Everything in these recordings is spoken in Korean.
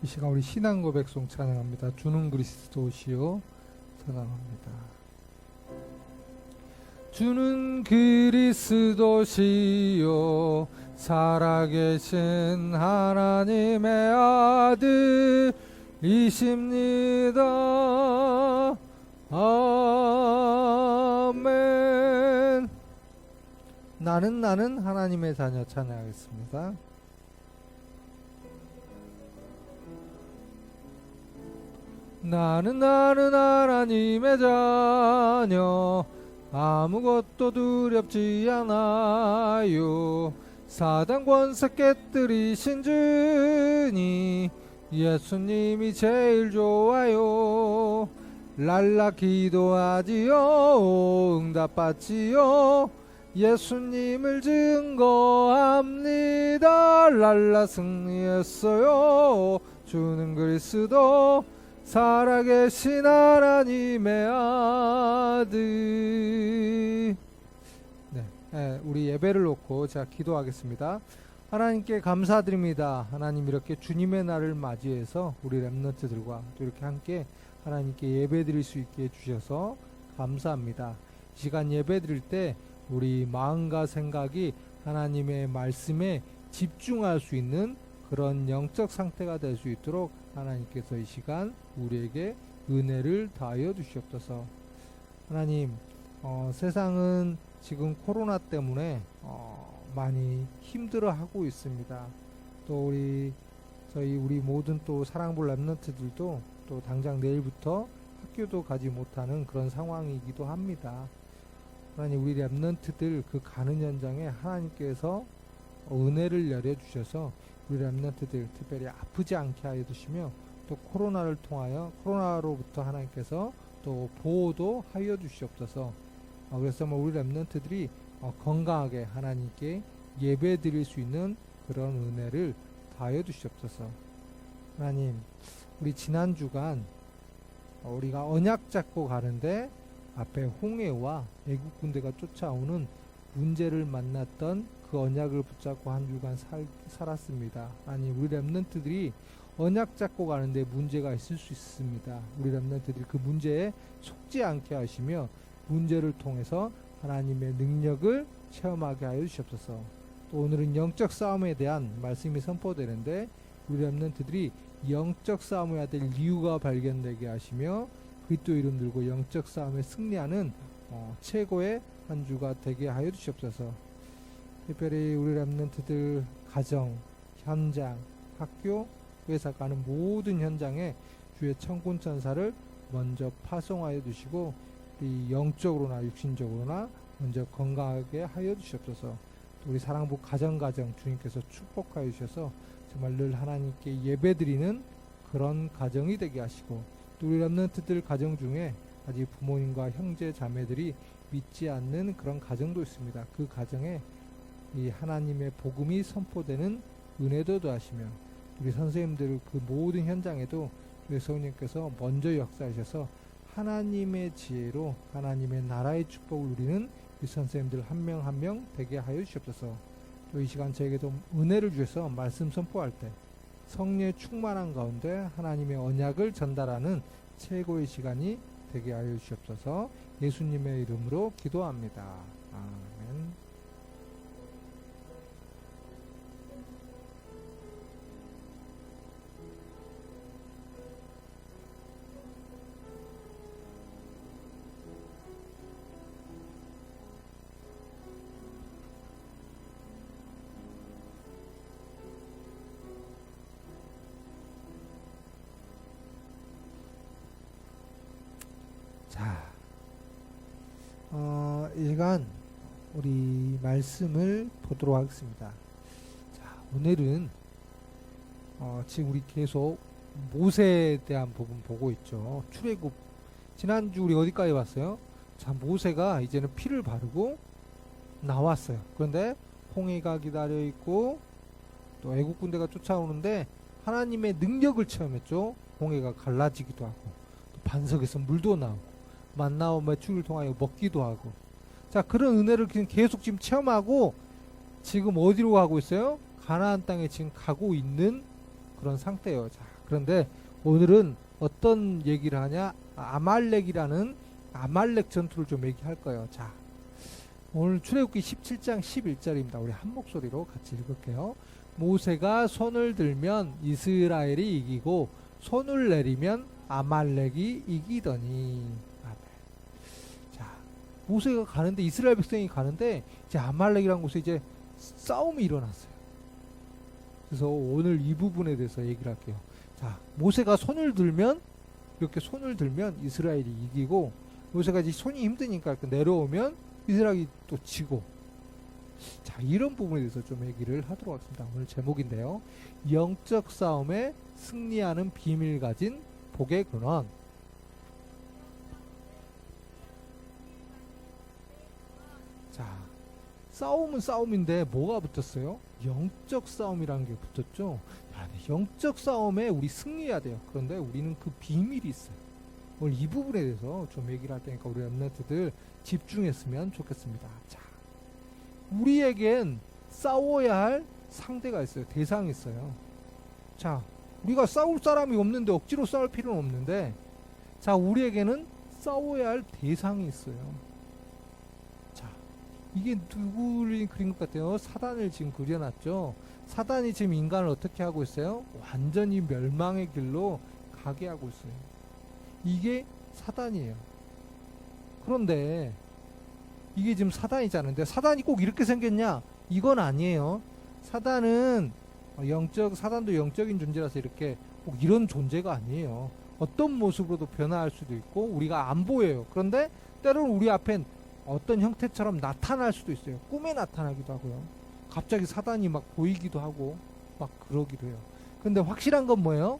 이 시간 우리 신앙 고백송 찬양합니다. 주는 그리스도시요 찬양합니다. 주는 그리스도시요 살아계신 하나님의 아들이십니다. 아멘. 나는 하나님의 자녀 찬양하겠습니다. 나는 하나님의 자녀 아무것도 두렵지 않아요. 사단 권세 깨뜨리신 주니 예수님이 제일 좋아요. 랄라 기도하지요 응답받지요. 예수님을 증거합니다. 랄라 승리했어요. 주는 그리스도 살아계신 하나님의 아들. 우리 예배를 놓고 제가 기도하겠습니다. 하나님께 감사드립니다. 하나님 이렇게 주님의 날을 맞이해서 우리 렘넌트들과 또 이렇게 함께 하나님께 예배드릴 수 있게 해주셔서 감사합니다. 이 시간 예배드릴 때 우리 마음과 생각이 하나님의 말씀에 집중할 수 있는 그런 영적 상태가 될 수 있도록 하나님께서 이 시간 우리에게 은혜를 다하여 주시옵소서. 하나님, 세상은 지금 코로나 때문에 많이 힘들어하고 있습니다. 또 우리 모든 또 사랑볼 렘넌트들도 또 당장 내일부터 학교도 가지 못하는 그런 상황이기도 합니다. 하나님, 우리 렘넌트들 그 가는 현장에 하나님께서 은혜를 내려주셔서 우리 렘넌트들 특별히 아프지 않게 하여 주시며 또 코로나를 통하여 코로나로부터 하나님께서 또 보호도 하여 주시옵소서. 그래서 우리 렘넌트들이 건강하게 하나님께 예배 드릴 수 있는 그런 은혜를 다하여 주시옵소서. 하나님, 우리 지난 주간 우리가 언약 잡고 가는데 앞에 홍해와 애국 군대가 쫓아오는 문제를 만났던 그 언약을 붙잡고 한 주간 살았습니다. 아니, 우리 렘넌트들이 언약 잡고 가는데 문제가 있을 수 있습니다. 우리 렘넌트들이 그 문제에 속지 않게 하시며 문제를 통해서 하나님의 능력을 체험하게 하여 주시옵소서. 또 오늘은 영적 싸움에 대한 말씀이 선포되는데 우리 렘넌트들이 영적 싸움을 해야 될 이유가 발견되게 하시며 그리스도 이름 들고 영적 싸움에 승리하는 최고의 한 주가 되게 하여 주시옵소서. 특별히 우리 렘넌트들 가정, 현장, 학교, 회사 가는 모든 현장에 주의 천군 천사를 먼저 파송하여 주시고 우리 영적으로나 육신적으로나 먼저 건강하게 하여 주시옵소서. 우리 사랑부 가정 주님께서 축복하여 주셔서 정말 늘 하나님께 예배드리는 그런 가정이 되게 하시고 또 우리 렘넌트들 가정 중에 아직 부모님과 형제 자매들이 믿지 않는 그런 가정도 있습니다. 그 가정에 이 하나님의 복음이 선포되는 은혜도 더하시며 우리 선생님들 그 모든 현장에도 우리 성령님께서 먼저 역사하셔서 하나님의 지혜로 하나님의 나라의 축복을 누리는 우리 선생님들 한 명 한 명 되게 하여 주시옵소서. 또 이 시간 저에게도 은혜를 주셔서 말씀 선포할 때 성령의 충만한 가운데 하나님의 언약을 전달하는 최고의 시간이 되게 하여 주시옵소서. 예수님의 이름으로 기도합니다. 아멘. 자, 이 시간 우리 말씀을 보도록 하겠습니다. 자, 오늘은 지금 우리 계속 모세에 대한 부분 보고 있죠. 출애굽 지난주 우리 어디까지 왔어요? 자, 모세가 이제는 피를 바르고 나왔어요. 그런데 홍해가 기다려 있고 또 애국 군대가 쫓아오는데 하나님의 능력을 체험했죠. 홍해가 갈라지기도 하고 또 반석에서 물도 나오고 만나와 매출을 통하여 먹기도 하고 자, 그런 은혜를 계속 지금 체험하고 지금 어디로 가고 있어요? 가나안 땅에 지금 가고 있는 그런 상태예요. 자, 그런데 오늘은 어떤 얘기를 하냐? 아말렉이라는 아말렉 전투를 좀 얘기할 거예요. 자, 오늘 출애굽기 17장 11절입니다. 우리 한 목소리로 같이 읽을게요. 모세가 손을 들면 이스라엘이 이기고 손을 내리면 아말렉이 이기더니. 아멘. 자, 모세가 가는데 이스라엘 백성이 가는데 이제 아말렉이라는 곳에 이제 싸움이 일어났어요. 그래서 오늘 이 부분에 대해서 얘기를 할게요. 자, 모세가 손을 들면 이렇게 손을 들면 이스라엘이 이기고 모세가 이제 손이 힘드니까 이렇게 내려오면 이스라엘이 또 지고. 자, 이런 부분에 대해서 좀 얘기를 하도록 하겠습니다. 오늘 제목인데요. 영적 싸움에 승리하는 비밀 가진 복의 근원. 자, 싸움은 싸움인데 뭐가 붙었어요? 영적 싸움이라는 게 붙었죠. 야, 영적 싸움에 우리 승리해야 돼요. 그런데 우리는 그 비밀이 있어요. 오늘 이 부분에 대해서 좀 얘기를 할 테니까 우리 렘넌트들 집중했으면 좋겠습니다. 자, 우리에겐 싸워야 할 상대가 있어요. 대상이 있어요. 자, 우리가 싸울 사람이 없는데 억지로 싸울 필요는 없는데, 자, 우리에게는 싸워야 할 대상이 있어요. 자, 이게 누구를 그린 것 같아요? 사단을 지금 그려놨죠. 사단이 지금 인간을 어떻게 하고 있어요? 완전히 멸망의 길로 가게 하고 있어요. 이게 사단이에요. 그런데 이게 지금 사단이잖아요. 근데 사단이 꼭 이렇게 생겼냐? 이건 아니에요. 사단은 사단도 영적인 존재라서 이렇게 꼭 이런 존재가 아니에요. 어떤 모습으로도 변화할 수도 있고 우리가 안 보여요. 그런데 때로는 우리 앞엔 어떤 형태처럼 나타날 수도 있어요. 꿈에 나타나기도 하고요. 갑자기 사단이 막 보이기도 하고 막 그러기도 해요. 근데 확실한 건 뭐예요?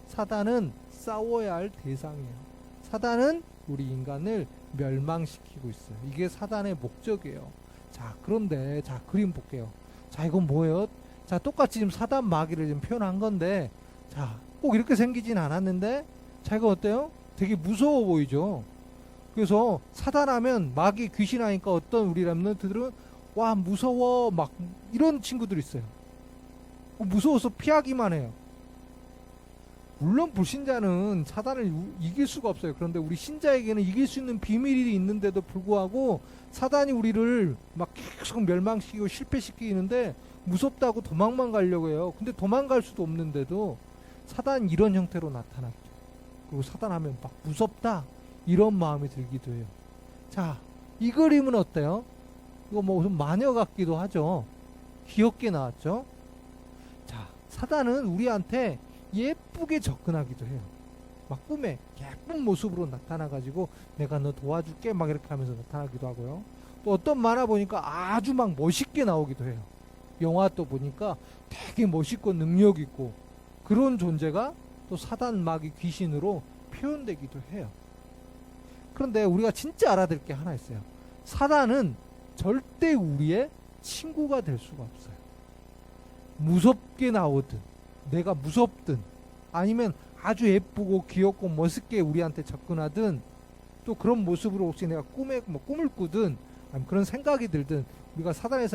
사단은 싸워야 할 대상이에요. 사단은 우리 인간을 멸망시키고 있어요. 이게 사단의 목적이에요. 자, 그런데 자, 그림 볼게요. 자, 이건 뭐예요? 자, 똑같이 지금 사단 마귀를 지금 표현한 건데, 자, 꼭 이렇게 생기진 않았는데, 자, 이거 어때요? 되게 무서워 보이죠? 그래서 사단하면 마귀 귀신 하니까 어떤 우리 렘넌트들은 와, 무서워 막 이런 친구들이 있어요. 무서워서 피하기만 해요. 물론 불신자는 사단을 이길 수가 없어요. 그런데 우리 신자에게는 이길 수 있는 비밀이 있는데도 불구하고 사단이 우리를 막 계속 멸망시키고 실패시키는데 무섭다고 도망만 가려고 해요. 근데 도망갈 수도 없는데도 사단이 이런 형태로 나타나죠. 그리고 사단하면 막 무섭다 이런 마음이 들기도 해요. 자, 이 그림은 어때요? 이거 뭐 무슨 마녀 같기도 하죠. 귀엽게 나왔죠. 자, 사단은 우리한테 예쁘게 접근하기도 해요. 막 꿈에 예쁜 모습으로 나타나가지고 내가 너 도와줄게 막 이렇게 하면서 나타나기도 하고요. 또 어떤 만화 보니까 아주 막 멋있게 나오기도 해요. 영화 또 보니까 되게 멋있고 능력 있고 그런 존재가 또 사단 마귀 귀신으로 표현되기도 해요. 그런데 우리가 진짜 알아야 될 게 하나 있어요. 사단은 절대 우리의 친구가 될 수가 없어요. 무섭게 나오든 내가 무섭든 아니면 아주 예쁘고 귀엽고 멋있게 우리한테 접근하든 또 그런 모습으로 혹시 내가 꿈을 꾸든 아니면 그런 생각이 들든 우리가 사단에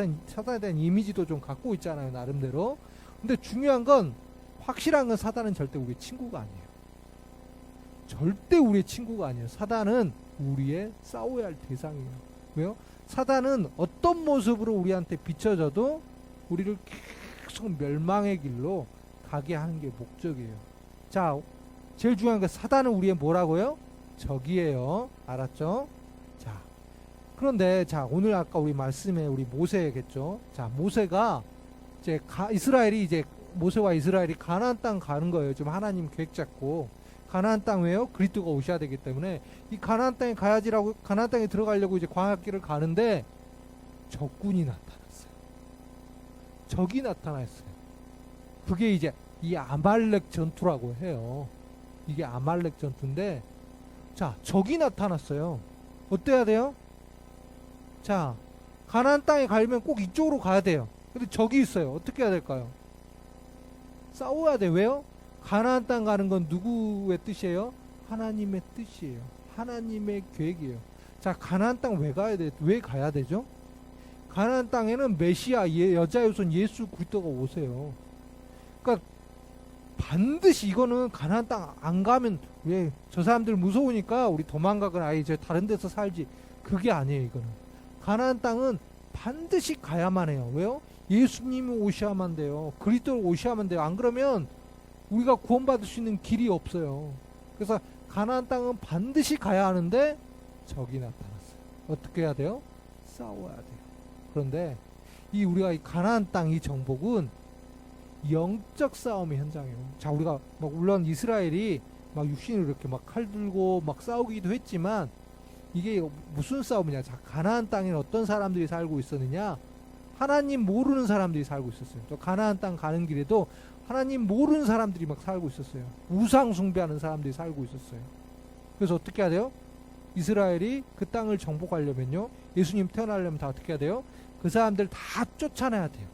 대한 이미지도 좀 갖고 있잖아요, 나름대로. 근데 중요한 건 확실한 건 사단은 절대 우리의 친구가 아니에요. 절대 우리의 친구가 아니에요. 사단은 우리의 싸워야 할 대상이에요. 왜요? 사단은 어떤 모습으로 우리한테 비춰져도 우리를 계속 멸망의 길로 가게 하는 게 목적이에요. 자, 제일 중요한 게 사단은 우리의 뭐라고요? 적이에요. 알았죠? 자, 그런데 자, 오늘 아까 우리 말씀에 우리 모세겠죠? 자, 모세가 이제 이스라엘이 이제 모세와 이스라엘이 가나안 땅 가는 거예요. 지금 하나님 계획 잡고 가나안 땅 왜요? 그리스도가 오셔야 되기 때문에 이 가나안 땅에 가야지라고 가나안 땅에 들어가려고 이제 광야길을 가는데 적군이 나타났어요. 적이 나타났어요. 그게 이제 이 아말렉 전투라고 해요. 이게 아말렉 전투인데, 자, 적이 나타났어요. 어때야 돼요? 자, 가나안 땅에 가려면 꼭 이쪽으로 가야 돼요. 근데 적이 있어요. 어떻게 해야 될까요? 싸워야 돼. 왜요? 가나안 땅 가는 건 누구의 뜻이에요? 하나님의 뜻이에요. 하나님의 계획이에요. 자, 가나안 땅 왜 가야 되죠? 가나안 땅에는 메시아 여자의 손 예수 그리스도가 오세요. 그러니까 반드시 이거는 가나안 땅 안 가면 왜 저 사람들 무서우니까 우리 도망가거나 아예 저 다른 데서 살지, 그게 아니에요. 이거는 가나안 땅은 반드시 가야만 해요. 왜요? 예수님이 오셔야만 돼요. 그리스도 오셔야만 돼요. 안 그러면 우리가 구원받을 수 있는 길이 없어요. 그래서 가나안 땅은 반드시 가야 하는데 적이 나타났어요. 어떻게 해야 돼요? 싸워야 돼요. 그런데 우리가 이 가나안 땅 이 정복은 영적 싸움의 현장이에요. 자, 우리가 물론 이스라엘이 육신으로 이렇게 칼 들고 싸우기도 했지만 이게 무슨 싸움이냐? 자, 가나안 땅에 어떤 사람들이 살고 있었느냐? 하나님 모르는 사람들이 살고 있었어요. 또 가나안 땅 가는 길에도 하나님 모르는 사람들이 살고 있었어요. 우상 숭배하는 사람들이 살고 있었어요. 그래서 어떻게 해야 돼요? 이스라엘이 그 땅을 정복하려면요, 예수님 태어나려면 다 어떻게 해야 돼요? 그 사람들 다 쫓아내야 돼요.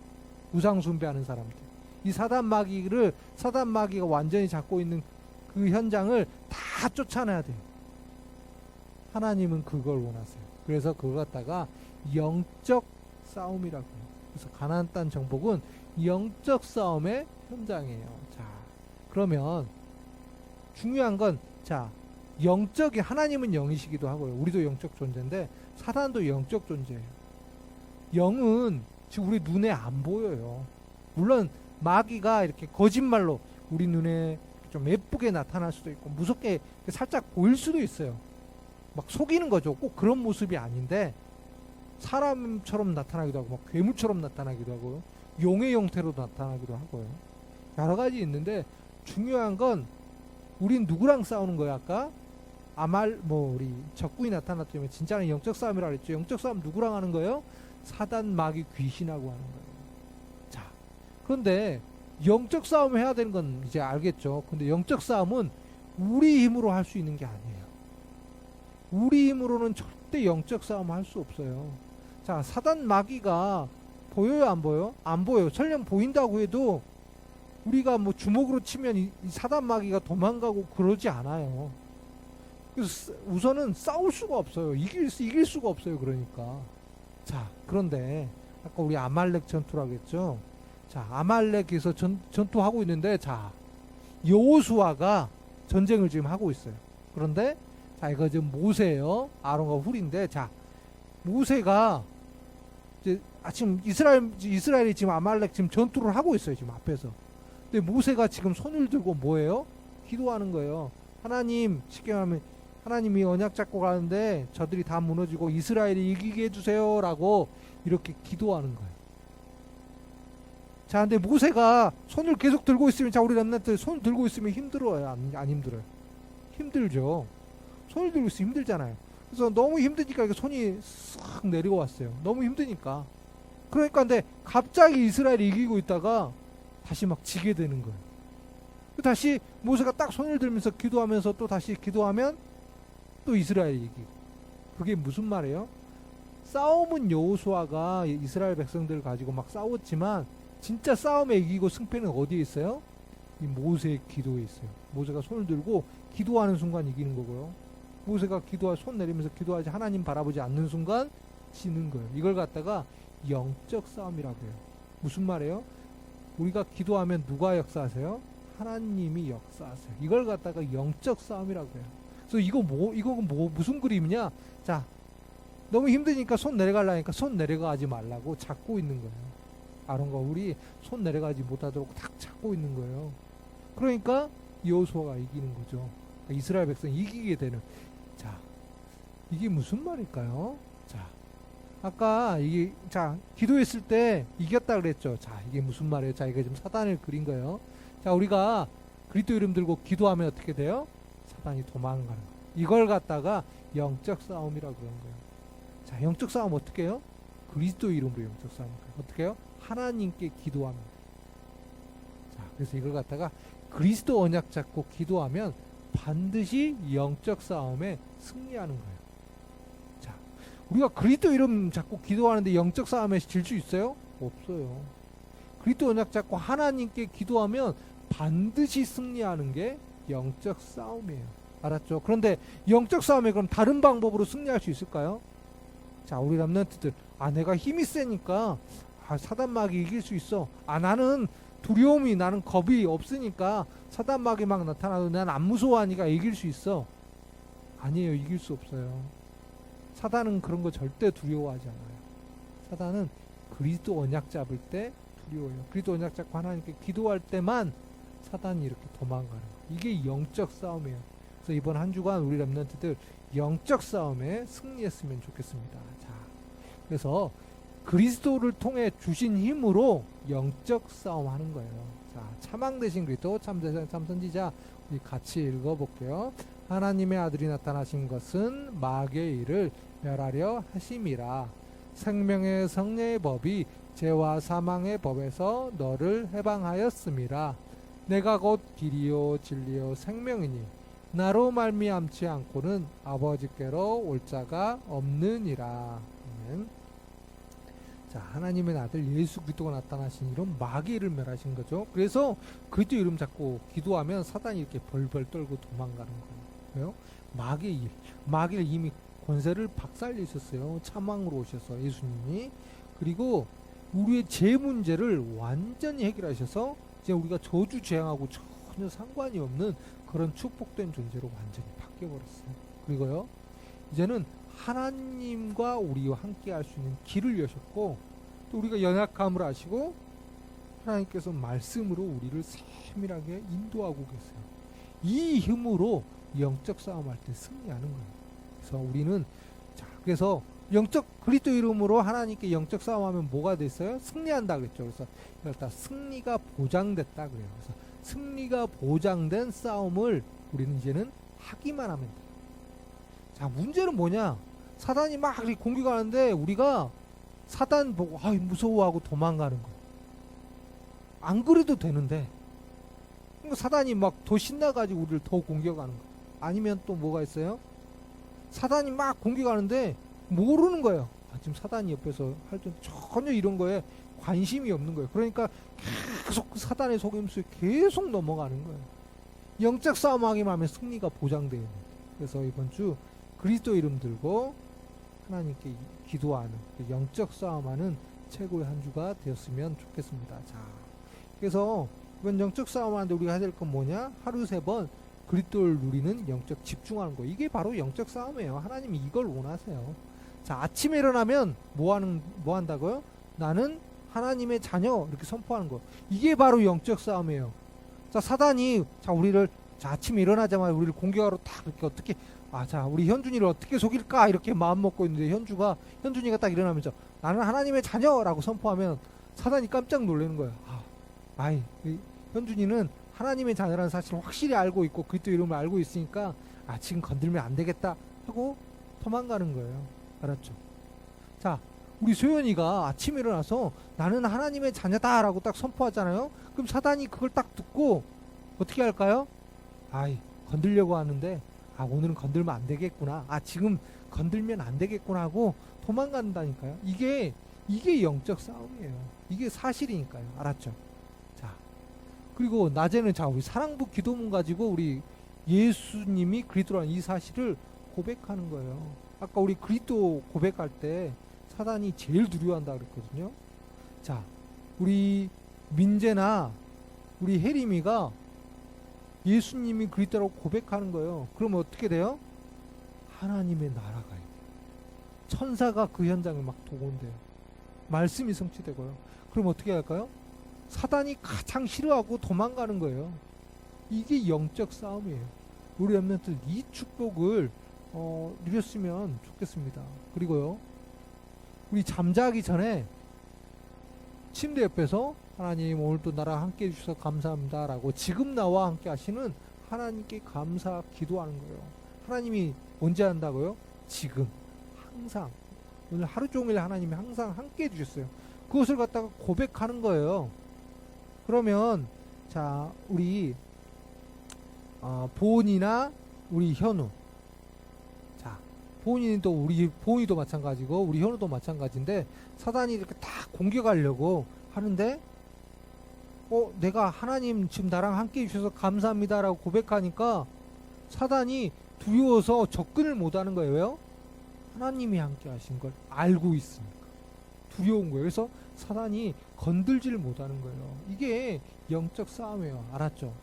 우상 숭배하는 사람들. 이 사단 마귀가 완전히 잡고 있는 그 현장을 다 쫓아내야 돼요. 하나님은 그걸 원하세요. 그래서 그걸 갖다가 영적 싸움이라고 해요. 그래서 가나안 땅 정복은 영적 싸움의 현장이에요. 자, 그러면 중요한 건, 자, 영적이, 하나님은 영이시기도 하고요. 우리도 영적 존재인데 사단도 영적 존재예요. 영은 지금 우리 눈에 안 보여요. 물론 마귀가 이렇게 거짓말로 우리 눈에 좀 예쁘게 나타날 수도 있고 무섭게 살짝 보일 수도 있어요. 속이는 거죠. 꼭 그런 모습이 아닌데 사람처럼 나타나기도 하고 괴물처럼 나타나기도 하고 용의 형태로 나타나기도 하고요. 여러 가지 있는데 중요한 건 우린 누구랑 싸우는 거야? 아까 우리 적군이 나타났더니 진짜는 영적 싸움이라 그랬죠. 영적 싸움 누구랑 하는 거예요? 사단, 마귀, 귀신하고 하는 거예요. 자, 그런데 영적 싸움을 해야 되는 건 이제 알겠죠. 근데 영적 싸움은 우리 힘으로 할 수 있는 게 아니에요. 우리 힘으로는 절대 영적 싸움을 할 수 없어요. 자, 사단, 마귀가 보여요, 안 보여요? 안 보여요. 설령 보인다고 해도 우리가 주먹으로 치면 이 사단, 마귀가 도망가고 그러지 않아요. 그래서 우선은 싸울 수가 없어요. 이길 수가 없어요. 그러니까. 자, 그런데 아까 우리 아말렉 전투라고 했죠. 자, 아말렉에서 전투하고 있는데, 자, 여호수아가 전쟁을 지금 하고 있어요. 그런데 자, 이거 지금 모세예요. 아론과 훌인데, 자, 모세가 이제 지금 이스라엘이 지금 아말렉 지금 전투를 하고 있어요. 지금 앞에서. 근데 모세가 지금 손을 들고 뭐예요? 기도하는 거예요. 하나님, 쉽게 말하면 하나님이 언약 잡고 가는데 저들이 다 무너지고 이스라엘이 이기게 해주세요 라고 이렇게 기도하는 거예요. 자, 근데 모세가 손을 계속 들고 있으면, 자, 우리 렘넌트 손 들고 있으면 힘들어요? 안 힘들어요? 힘들죠. 손을 들고 있으면 힘들잖아요. 그래서 너무 힘드니까 이게 손이 싹 내리고 왔어요. 너무 힘드니까. 그러니까 근데 갑자기 이스라엘이 이기고 있다가 다시 지게 되는 거예요. 다시 모세가 딱 손을 들면서 기도하면서 또 다시 기도하면 또 이스라엘이 이기고. 그게 무슨 말이에요? 싸움은 여호수아가 이스라엘 백성들을 가지고 싸웠지만 진짜 싸움에 이기고 승패는 어디에 있어요? 이 모세의 기도에 있어요. 모세가 손을 들고 기도하는 순간 이기는 거고요. 모세가 손 내리면서 기도하지 하나님 바라보지 않는 순간 지는 거예요. 이걸 갖다가 영적 싸움이라고 해요. 무슨 말이에요? 우리가 기도하면 누가 역사하세요? 하나님이 역사하세요. 이걸 갖다가 영적 싸움이라고 해요. 그래서 이거 무슨 그림이냐? 자, 너무 힘드니까 손 내려가려니까 손 내려가지 말라고 잡고 있는 거예요. 아론과 훌이 손 내려가지 못하도록 딱 잡고 있는 거예요. 그러니까 여호수아가 이기는 거죠. 이스라엘 백성이 이기게 되는. 자, 이게 무슨 말일까요? 자, 아까 기도했을 때 이겼다 그랬죠. 자, 이게 무슨 말이에요? 자, 이게 지금 사단을 그린 거예요. 자, 우리가 그리스도 이름 들고 기도하면 어떻게 돼요? 사단이 도망가는 거예요. 이걸 갖다가 영적 싸움이라고 그런 거예요. 자, 영적 싸움 어떻게 해요? 그리스도 이름으로 영적 싸움. 어떻게 해요? 하나님께 기도하면. 자, 그래서 이걸 갖다가 그리스도 언약 잡고 기도하면 반드시 영적 싸움에 승리하는 거예요. 자, 우리가 그리스도 이름 잡고 기도하는데 영적 싸움에 질 수 있어요? 없어요. 그리스도 언약 잡고 하나님께 기도하면 반드시 승리하는 게 영적 싸움이에요. 알았죠? 그런데 영적 싸움에 그럼 다른 방법으로 승리할 수 있을까요? 자, 우리 렘넌트들, 내가 힘이 세니까 사단 마귀 이길 수 있어. 나는 두려움이 나는 겁이 없으니까 사단 마귀 막 나타나도 난 안 무서워하니까 이길 수 있어. 아니에요. 이길 수 없어요. 사단은 그런 거 절대 두려워하지 않아요. 사단은 그리스도 언약 잡을 때 두려워요. 그리스도 언약 잡고 하나님께 기도할 때만 사단이 이렇게 도망가는 거예요. 이게 영적 싸움이에요. 그래서 이번 한 주간 우리 렘넌트들 영적 싸움에 승리했으면 좋겠습니다. 자, 그래서 그리스도를 통해 주신 힘으로 영적 싸움 하는 거예요. 자, 차망 되신 그리스도 참대장 참선지자 우리 같이 읽어볼게요. 하나님의 아들이 나타나신 것은 마귀의 일을 멸하려 하심이라. 생명의 성령의 법이 죄와 사망의 법에서 너를 해방하였음이라. 내가 곧 길이요 진리요 생명이니 나로 말미암지 않고는 아버지께로 올 자가 없느니라. 아멘. 자, 하나님의 아들 예수 그리스도가 나타나신 이름 마귀를 멸하신 거죠. 그래서 그리스도 이름 잡고 기도하면 사단이 이렇게 벌벌 떨고 도망가는 거예요. 왜요? 마귀의 일, 마귀를 이미 권세를 박살내셨어요. 차망으로 오셔서 예수님이. 그리고 우리의 죄 문제를 완전히 해결하셔서 이제 우리가 저주 재앙하고 전혀 상관이 없는 그런 축복된 존재로 완전히 바뀌어버렸어요. 그리고요, 이제는 하나님과 우리와 함께 할 수 있는 길을 여셨고, 또 우리가 연약함을 아시고 하나님께서 말씀으로 우리를 세밀하게 인도하고 계세요. 이 힘으로 영적 싸움할 때 승리하는 거예요. 그래서 우리는, 자, 그래서 영적 그리스도 이름으로 하나님께 영적 싸움하면 뭐가 됐어요? 승리한다 그랬죠. 그래서 일단 승리가 보장됐다 그래요. 그래서 승리가 보장된 싸움을 우리는 이제는 하기만 하면 돼요. 자, 문제는 뭐냐? 사단이 막 공격하는데 우리가 사단 보고 무서워하고 도망가는 거예요. 안 그래도 되는데 사단이 막 더 신나가지고 우리를 더 공격하는 거예요. 아니면 또 뭐가 있어요? 사단이 막 공격하는데 모르는 거예요. 지금 사단이 옆에서 할 때 전혀 이런 거에 관심이 없는 거예요. 그러니까 계속 사단의 속임수에 계속 넘어가는 거예요. 영적 싸움하기만 하면 승리가 보장돼요. 그래서 이번 주 그리스도 이름 들고 하나님께 기도하는 영적 싸움하는 최고의 한 주가 되었으면 좋겠습니다. 자, 그래서 이번 영적 싸움하는데 우리가 해야 될 건 뭐냐? 하루 3번 그리스도를 누리는 영적 집중하는 거. 이게 바로 영적 싸움이에요. 하나님이 이걸 원하세요. 자, 아침에 일어나면 뭐 한다고요? 나는 하나님의 자녀, 이렇게 선포하는 거. 이게 바로 영적 싸움이에요. 자, 사단이 우리를 아침에 일어나자마자 우리를 공격하러 딱 이렇게 어떻게 우리 현준이를 어떻게 속일까 이렇게 마음 먹고 있는데 현준이가 딱 일어나면서 나는 하나님의 자녀라고 선포하면 사단이 깜짝 놀라는 거예요. 현준이는 하나님의 자녀라는 사실을 확실히 알고 있고 그리스도 이름을 알고 있으니까 지금 건들면 안 되겠다 하고 도망가는 거예요. 알았죠? 자, 우리 소연이가 아침에 일어나서 나는 하나님의 자녀다라고 딱 선포하잖아요. 그럼 사단이 그걸 딱 듣고 어떻게 할까요? 건들려고 하는데 오늘은 건들면 안 되겠구나. 지금 건들면 안 되겠구나 하고 도망간다니까요. 이게 영적 싸움이에요. 이게 사실이니까요. 알았죠? 자, 그리고 낮에는 우리 사랑부 기도문 가지고 우리 예수님이 그리스도라는 이 사실을 고백하는 거예요. 아까 우리 그리스도 고백할 때 사단이 제일 두려워한다 그랬거든요. 자, 우리 민재나 우리 혜림이가 예수님이 그리스도라고 고백하는 거예요. 그러면 어떻게 돼요? 하나님의 나라가 있고 천사가 그 현장에 막 동원돼요. 말씀이 성취되고요. 그럼 어떻게 할까요? 사단이 가장 싫어하고 도망가는 거예요. 이게 영적 싸움이에요. 우리 렘넌트 이 축복을 누렸으면 좋겠습니다. 그리고요, 우리 잠자기 전에 침대 옆에서 하나님 오늘도 나랑 함께 해주셔서 감사합니다 라고 지금 나와 함께 하시는 하나님께 감사 기도하는 거예요. 하나님이 언제 한다고요? 지금, 항상. 오늘 하루 종일 하나님이 항상 함께 해주셨어요. 그것을 갖다가 고백하는 거예요. 그러면 자, 우리 보은이나 우리 현우, 자, 보은이도 마찬가지고 우리 현우도 마찬가지인데 사단이 이렇게 다 공격하려고 하는데 내가 하나님 지금 나랑 함께 해주셔서 감사합니다라고 고백하니까 사단이 두려워서 접근을 못하는 거예요. 왜요? 하나님이 함께 하신 걸 알고 있으니까 두려운 거예요. 그래서 사단이 건들지를 못하는 거예요. 이게 영적 싸움이에요. 알았죠?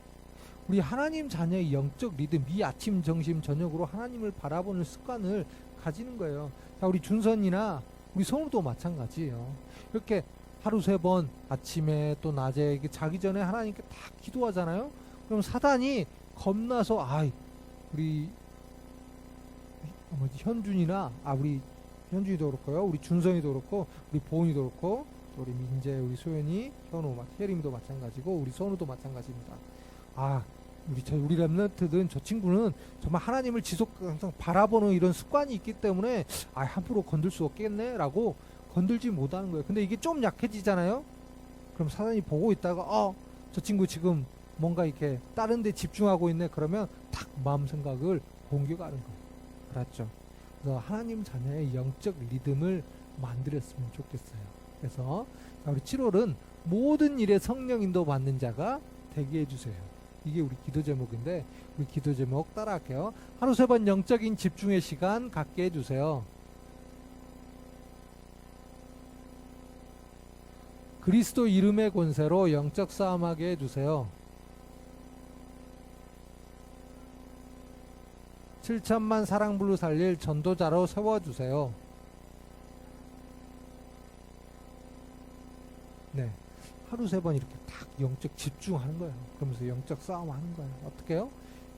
우리 하나님 자녀의 영적 리듬, 이 아침, 점심, 저녁으로 하나님을 바라보는 습관을 가지는 거예요. 자, 우리 준선이나 우리 성우도 마찬가지예요. 이렇게 하루 3번 아침에 또 낮에 자기 전에 하나님께 다 기도하잖아요. 그럼 사단이 겁나서 우리 현준이나 우리 현준이도 그렇고요. 우리 준성이도 그렇고 우리 보은이도 그렇고 또 우리 민재, 우리 소연이, 현우, 혜림도 마찬가지고 우리 선우도 마찬가지입니다. 우리 랩런트든 저 친구는 정말 하나님을 항상 바라보는 이런 습관이 있기 때문에 함부로 건들 수 없겠네라고 건들지 못하는 거예요. 근데 이게 좀 약해지잖아요. 그럼 사단이 보고 있다가 저 친구 지금 뭔가 이렇게 다른 데 집중하고 있네. 그러면 탁 마음 생각을 공격하는 거예요. 알았죠? 그래서 하나님 자녀의 영적 리듬을 만들었으면 좋겠어요. 그래서 우리 7월은 모든 일에 성령 인도 받는 자가 되게 해주세요. 이게 우리 기도 제목인데 우리 기도 제목 따라할게요. 하루 3번 영적인 집중의 시간 갖게 해주세요. 그리스도 이름의 권세로 영적 싸움하게 해주세요. 7천만 사랑불로 살릴 전도자로 세워주세요. 네, 하루 3번 이렇게 딱 영적 집중하는 거예요. 그러면서 영적 싸움하는 거예요. 어떻게 해요?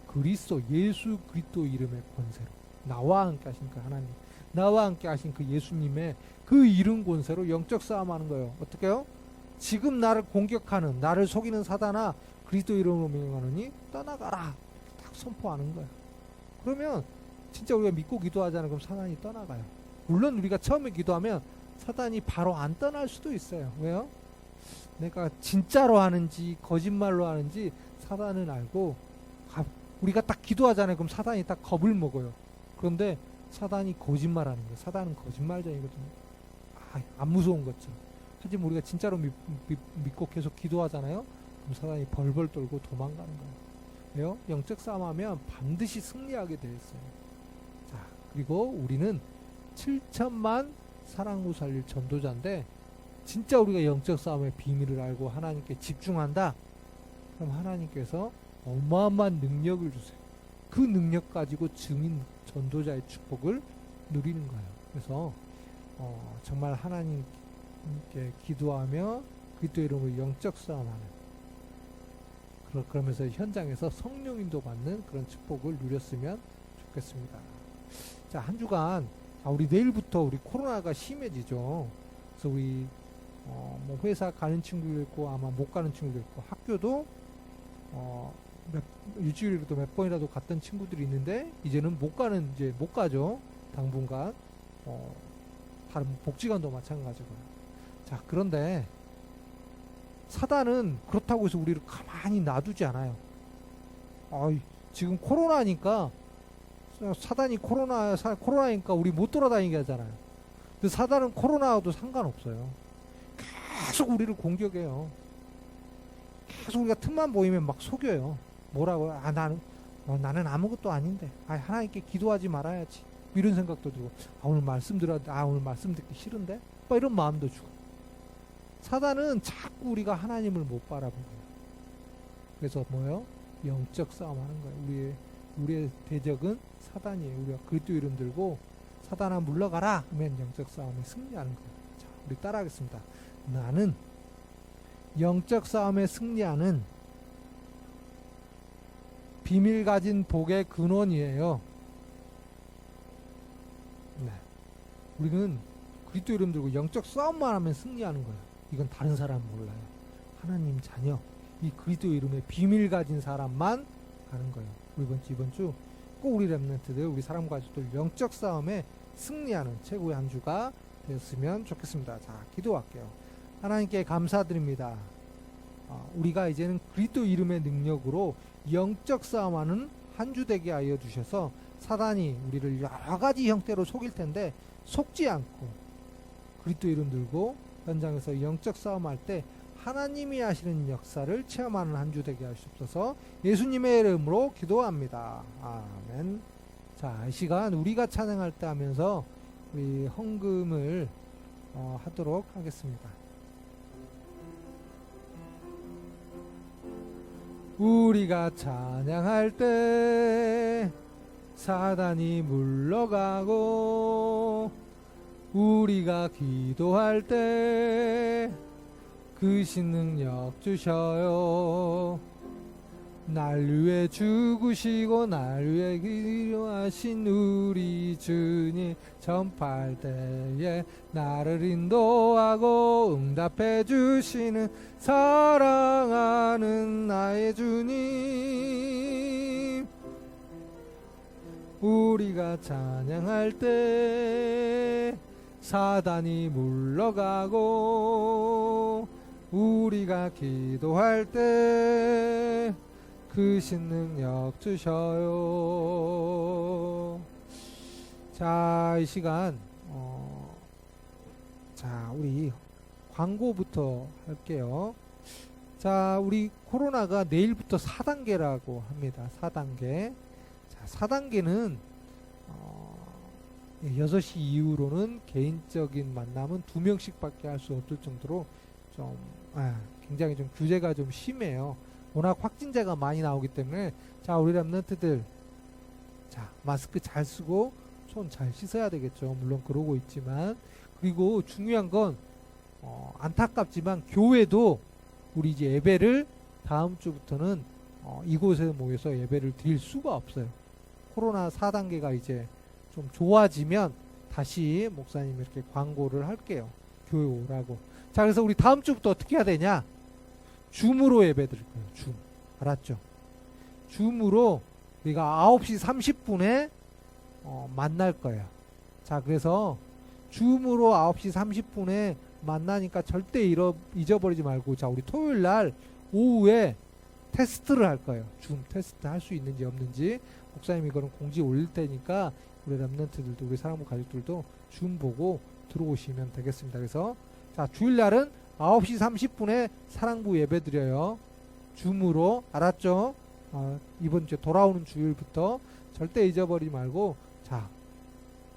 그리스도 예수 그리스도 이름의 권세로, 나와 함께 하신 그 하나님, 나와 함께 하신 그 예수님의 그 이름 권세로 영적 싸움하는 거예요. 어떻게 해요? 지금 나를 공격하는, 나를 속이는 사단아, 그리스도 이름으로 명령하느니 떠나가라. 딱 선포하는 거예요. 그러면 진짜 우리가 믿고 기도하잖아요. 그럼 사단이 떠나가요. 물론 우리가 처음에 기도하면 사단이 바로 안 떠날 수도 있어요. 왜요? 내가 진짜로 하는지 거짓말로 하는지 사단은 알고, 우리가 딱 기도하잖아요. 그럼 사단이 딱 겁을 먹어요. 그런데 사단이 거짓말하는 거예요. 사단은 거짓말쟁이거든요. 안 무서운 것처럼. 하지만 우리가 진짜로 믿고 계속 기도하잖아요. 그럼 사단이 벌벌 떨고 도망가는 거예요. 왜요? 영적 싸움하면 반드시 승리하게 되어 있어요. 자, 그리고 우리는 7천만 사랑으로 살릴 전도자인데, 진짜 우리가 영적 싸움의 비밀을 알고 하나님께 집중한다. 그럼 하나님께서 어마어마한 능력을 주세요. 그 능력 가지고 증인 전도자의 축복을 누리는 거예요. 그래서 정말 하나님께 기도하며 그리스도 이름으로 영적 싸움하는, 그러면서 현장에서 성령인도 받는 그런 축복을 누렸으면 좋겠습니다. 자, 한 주간 우리 내일부터 우리 코로나가 심해지죠. 그래서 우리 회사 가는 친구도 있고 아마 못 가는 친구도 있고, 학교도 일주일에도 몇 번이라도 갔던 친구들이 있는데 이제는 못 가죠. 당분간 다른 복지관도 마찬가지고요. 자, 그런데 사단은 그렇다고 해서 우리를 가만히 놔두지 않아요. 지금 코로나니까 사단이 코로나니까 우리 못 돌아다니게 하잖아요. 근데 사단은 코로나와도 상관없어요. 계속 우리를 공격해요. 계속 우리가 틈만 보이면 막 속여요. 뭐라고요? 나는 아무것도 아닌데. 하나님께 기도하지 말아야지. 이런 생각도 들고, 오늘 말씀 듣기 싫은데? 이런 마음도 주고. 사단은 자꾸 우리가 하나님을 못 바라보고. 그래서 뭐예요? 영적 싸움하는 거예요. 우리의 대적은 사단이에요. 우리가 그리스도 이름 들고 사단아 물러가라 하면 영적 싸움에 승리하는 거예요. 자, 우리 따라하겠습니다. 나는 영적 싸움에 승리하는 비밀 가진 복의 근원이에요. 네. 우리는 그리스도 이름 들고 영적 싸움만 하면 승리하는 거예요. 이건 다른 사람 몰라요. 하나님 자녀, 이 그리스도 이름의 비밀 가진 사람만 하는 거예요. 이번 주 꼭 우리 랩런트들, 우리 사람 가족들 영적 싸움에 승리하는 최고의 한 주가 되었으면 좋겠습니다. 자, 기도할게요. 하나님께 감사드립니다. 우리가 이제는 그리스도 이름의 능력으로 영적 싸움하는 한 주 되게 하여 주셔서 사단이 우리를 여러 가지 형태로 속일 텐데 속지 않고 그리스도 이름 들고 현장에서 영적 싸움할 때 하나님이 하시는 역사를 체험하는 한 주 되게 하시옵소서. 예수님의 이름으로 기도합니다. 아멘. 자, 이 시간 우리가 찬양할 때 하면서 우리 헌금을 하도록 하겠습니다. 우리가 찬양할 때 사단이 물러가고 우리가 기도할 때 크신 능력 주셔요. 날 위해 죽으시고 날 위해 기도하신 우리 주님, 전파할 때에 나를 인도하고 응답해 주시는 사랑하는 나의 주님. 우리가 찬양할 때 사단이 물러가고 우리가 기도할 때 크신 능력 주셔요. 자, 이 시간 자, 우리 광고부터 할게요. 자, 우리 코로나가 내일부터 4단계라고 합니다. 4단계. 자, 4단계는 6시 이후로는 개인적인 만남은 2명씩밖에 할 수 없을 정도로 좀 굉장히 좀 규제가 좀 심해요. 워낙 확진자가 많이 나오기 때문에, 자, 우리 랩런트들, 자, 마스크 잘 쓰고 손 잘 씻어야 되겠죠. 물론 그러고 있지만, 그리고 중요한 건 안타깝지만 교회도 우리 이제 예배를 다음 주부터는 이곳에 모여서 예배를 드릴 수가 없어요. 코로나 4단계가 이제 좀 좋아지면 다시 목사님 이렇게 광고를 할게요. 교회 오라고. 자, 그래서 우리 다음 주부터 어떻게 해야 되냐? 줌으로 예배 드릴 거예요. 줌. 알았죠? 줌으로 우리가 9시 30분에 만날 거예요. 자, 그래서 줌으로 9시 30분에 만나니까 절대 잊어버리지 말고, 자, 우리 토요일 날 오후에 테스트를 할 거예요. 줌 테스트 할 수 있는지 없는지. 목사님이 이거는 공지 올릴 테니까 우리 랩런트들도, 우리 사랑부 가족들도 줌 보고 들어오시면 되겠습니다. 그래서 자, 주일 날은 9시 30분에 사랑부 예배 드려요. 줌으로. 알았죠? 이번 주 돌아오는 주일부터 절대 잊어버리지 말고, 자,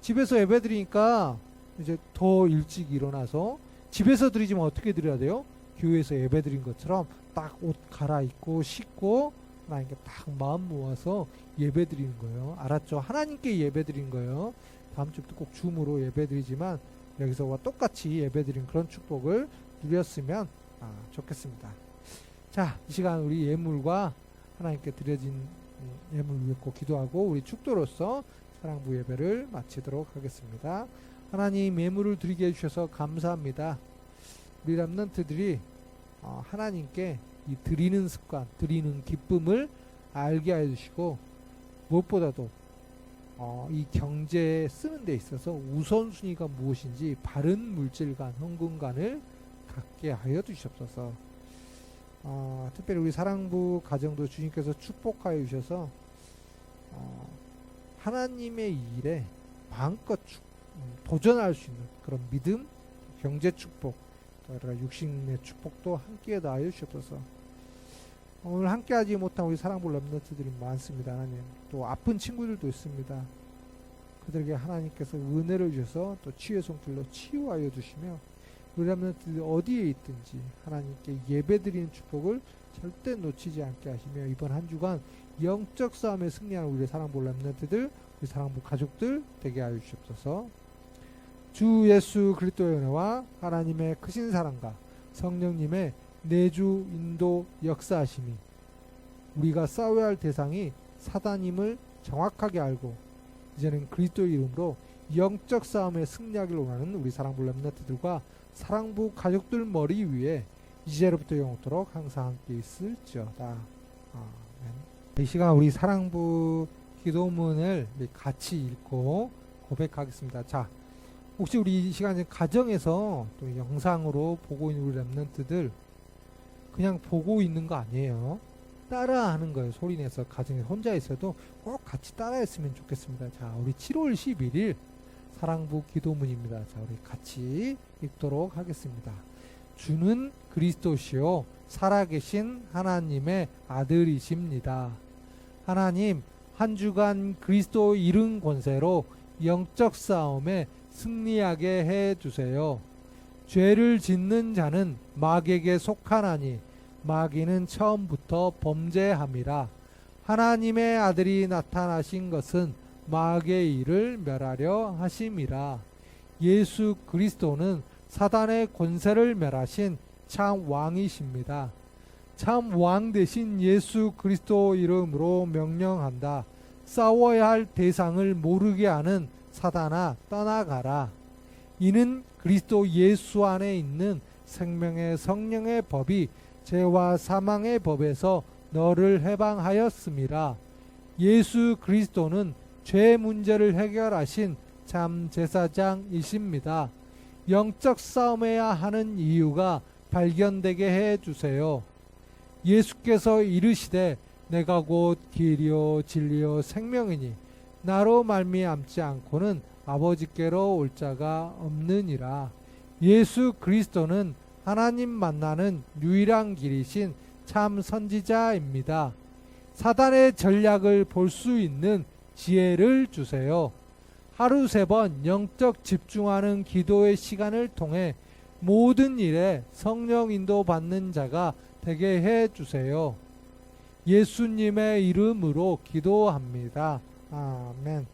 집에서 예배 드리니까 이제 더 일찍 일어나서, 집에서 드리지만 어떻게 드려야 돼요? 교회에서 예배 드린 것처럼 딱 옷 갈아입고 씻고 하나님께 딱 마음 모아서 예배 드리는 거예요. 알았죠? 하나님께 예배 드리는 거예요. 다음 주부터 꼭 줌으로 예배 드리지만 여기서와 똑같이 예배 드린 그런 축복을 누렸으면 좋겠습니다. 자, 이 시간 우리 예물과 하나님께 드려진 예물 위에 꼭 기도하고 우리 축도로서 사랑부 예배를 마치도록 하겠습니다. 하나님, 예물을 드리게 해주셔서 감사합니다. 우리 랩런트들이 하나님께 이 드리는 습관, 드리는 기쁨을 알게 해주시고, 무엇보다도 이 경제에 쓰는 데 있어서 우선순위가 무엇인지 바른 물질관, 헌금관을 갖게 하여 주시옵소서. 특별히 우리 사랑부 가정도 주님께서 축복하여 주셔서 하나님의 일에 마음껏 도전할 수 있는 그런 믿음, 경제 축복, 또 여러 가지 육신의 축복도 함께 하여 주시옵소서. 오늘 함께하지 못한 우리 사랑부 랩런트들이 많습니다. 하나님, 또 아픈 친구들도 있습니다. 그들에게 하나님께서 은혜를 주셔서 또 치유의 손길로 치유하여 주시며, 우리 랩런트들이 어디에 있든지 하나님께 예배드리는 축복을 절대 놓치지 않게 하시며, 이번 한 주간 영적 싸움에 승리하는 우리 사랑부 랩런트들, 우리 사랑부 가족들 되게 하여 주시옵소서. 주 예수 그리스도의 은혜와 하나님의 크신 사랑과 성령님의 내주 인도 역사하심이, 우리가 싸워야 할 대상이 사단임을 정확하게 알고 이제는 그리스도의 이름으로 영적 싸움에 승리하기를 원하는 우리 사랑부 랩런트들과 사랑부 가족들 머리 위에 이제로부터 영원토록 항상 함께 있을지어다. 아멘. 이 시간 우리 사랑부 기도문을 같이 읽고 고백하겠습니다. 자, 혹시 우리 이 시간에 가정에서 또 영상으로 보고 있는 우리 랩런트들, 그냥 보고 있는 거 아니에요. 따라하는 거예요. 소리내서. 가정에 혼자 있어도 꼭 같이 따라했으면 좋겠습니다. 자, 우리 7월 11일 사랑부 기도문입니다. 자, 우리 같이 읽도록 하겠습니다. 주는 그리스도시요 살아계신 하나님의 아들이십니다. 하나님, 한 주간 그리스도 이른 권세로 영적 싸움에 승리하게 해 주세요. 죄를 짓는 자는 마귀에게 속하나니 마귀는 처음부터 범죄함이라. 하나님의 아들이 나타나신 것은 마귀의 일을 멸하려 하심이라. 예수 그리스도는 사단의 권세를 멸하신 참 왕이십니다. 참 왕 대신 예수 그리스도 이름으로 명령한다. 싸워야 할 대상을 모르게 하는 사단아, 떠나가라. 이는 그리스도 예수 안에 있는 생명의 성령의 법이 죄와 사망의 법에서 너를 해방하였음이라. 예수 그리스도는 죄 문제를 해결하신 참 제사장이십니다. 영적 싸움해야 하는 이유가 발견되게 해 주세요. 예수께서 이르시되 내가 곧 길이요 진리요 생명이니 나로 말미암지 않고는 아버지께로 올 자가 없느니라. 예수 그리스도는 하나님 만나는 유일한 길이신 참 선지자입니다. 사단의 전략을 볼 수 있는 지혜를 주세요. 하루 3번 영적 집중하는 기도의 시간을 통해 모든 일에 성령 인도 받는 자가 되게 해 주세요. 예수님의 이름으로 기도합니다. 아멘.